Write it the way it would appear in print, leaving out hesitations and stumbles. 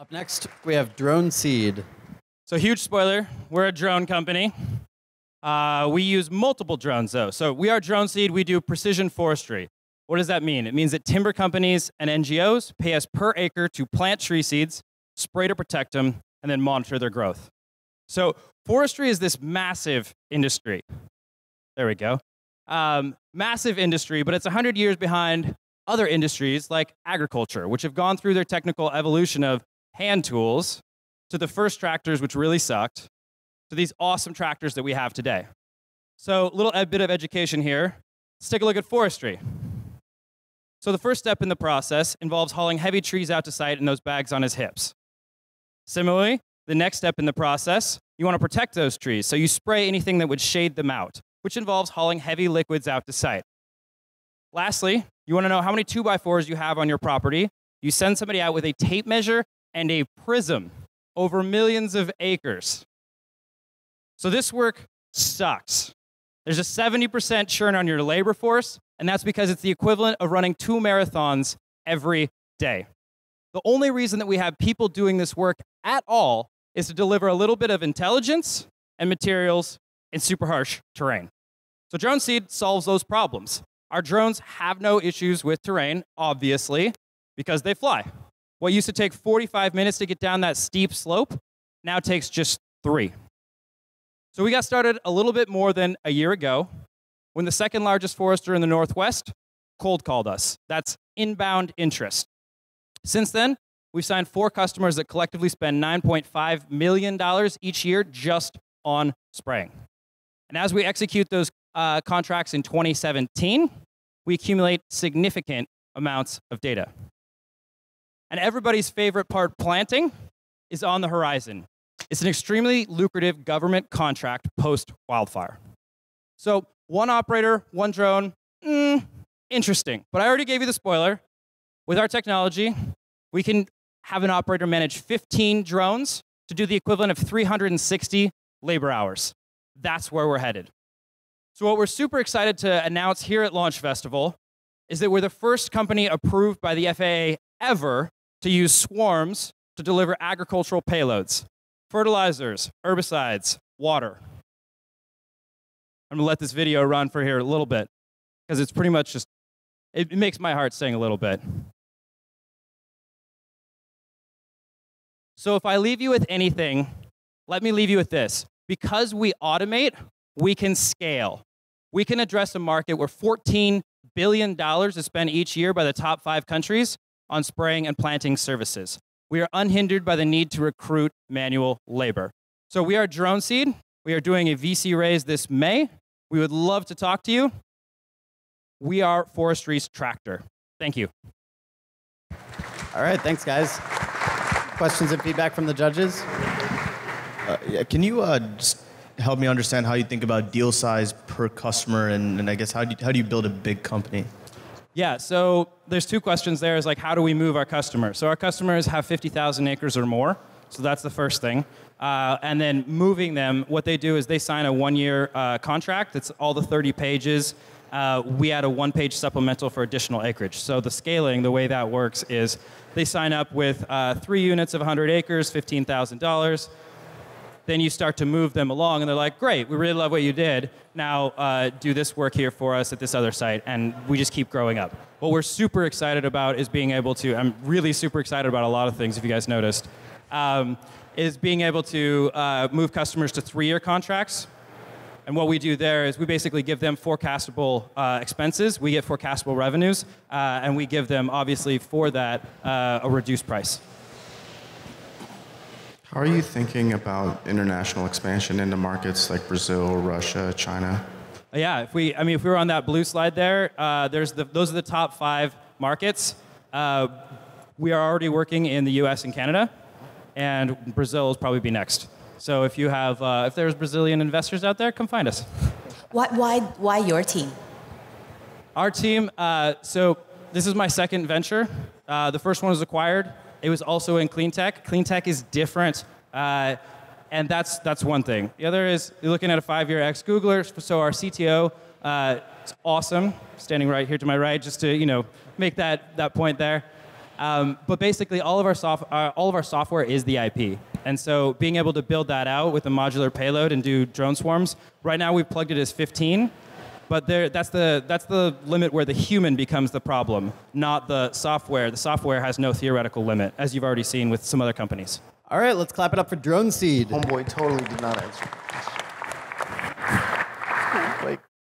Up next, we have Droneseed. So huge spoiler, we're a drone company. We use multiple drones though. So we are Droneseed, we do precision forestry. What does that mean? It means that timber companies and NGOs pay us per acre to plant tree seeds, spray to protect them, and then monitor their growth. So forestry is this massive industry. There we go. Massive industry, but it's 100 years behind other industries like agriculture, which have gone through their technical evolution of hand tools to the first tractors, which really sucked, to these awesome tractors that we have today. So a little bit of education here. Let's take a look at forestry. So the first step in the process involves hauling heavy trees out to site in those bags on his hips. Similarly, the next step in the process, you want to protect those trees, so you spray anything that would shade them out, which involves hauling heavy liquids out to site. Lastly, you want to know how many 2x4s you have on your property. You send somebody out with a tape measure and a prism over millions of acres. So this work sucks. There's a 70% churn on your labor force, and that's because it's the equivalent of running 2 marathons every day. The only reason that we have people doing this work at all is to deliver a little bit of intelligence and materials in super harsh terrain. So Droneseed solves those problems. Our drones have no issues with terrain, obviously, because they fly. What used to take 45 minutes to get down that steep slope now takes just 3. So we got started a little bit more than a year ago when the second largest forester in the Northwest cold called us. That's inbound interest. Since then, we've signed 4 customers that collectively spend $9.5 million each year just on spraying. And as we execute those contracts in 2017, we accumulate significant amounts of data. And everybody's favorite part, planting, is on the horizon. It's an extremely lucrative government contract post-wildfire. So 1 operator, 1 drone, interesting. But I already gave you the spoiler. With our technology, we can have an operator manage 15 drones to do the equivalent of 360 labor hours. That's where we're headed. So what we're super excited to announce here at Launch Festival is that we're the first company approved by the FAA ever to use swarms to deliver agricultural payloads, fertilizers, herbicides, water. I'm gonna let this video run for here a little bit because it's pretty much just, it makes my heart sing a little bit. So if I leave you with anything, let me leave you with this. Because we automate, we can scale. We can address a market where $14 billion is spent each year by the top 5 countries on spraying and planting services. We are unhindered by the need to recruit manual labor. So we are Droneseed. We are doing a VC raise this May. We would love to talk to you. We are Forestry's tractor. Thank you. All right, thanks, guys. Questions and feedback from the judges? Yeah, can you just help me understand how you think about deal size per customer, and I guess how do you build a big company? Yeah, so there's 2 questions there. Is like, how do we move our customers? So our customers have 50,000 acres or more. So that's the first thing. And then moving them, what they do is they sign a 1-year contract. It's all the 30 pages. We add a 1-page supplemental for additional acreage. So the scaling, the way that works is they sign up with 3 units of 100 acres, $15,000. Then you start to move them along, and they're like, great, we really love what you did. Now do this work here for us at this other site, and we just keep growing up. What we're super excited about is being able to, I'm really super excited about a lot of things, if you guys noticed, is being able to move customers to 3-year contracts. And what we do there is we basically give them forecastable expenses, we get forecastable revenues, and we give them, obviously, for that, a reduced price. How are you thinking about international expansion into markets like Brazil, Russia, China? Yeah, if we were on that blue slide there, those are the top 5 markets. We are already working in the US and Canada, and Brazil will probably be next. So if you have, if there's Brazilian investors out there, come find us. Why your team? Our team, so this is my second venture. The first one was acquired. It was also in clean tech. Clean tech is different, and that's one thing. The other is you're looking at a 5-year ex-Googler. So our CTO, it's awesome, standing right here to my right, just to make that point there. But basically, all of our software is the IP. And so being able to build that out with a modular payload and do drone swarms, right now we've plugged it as 15, but that's the limit where the human becomes the problem, not the software. The software has no theoretical limit, as you've already seen with some other companies. All right, let's clap it up for Droneseed. Homeboy totally did not answer. Like,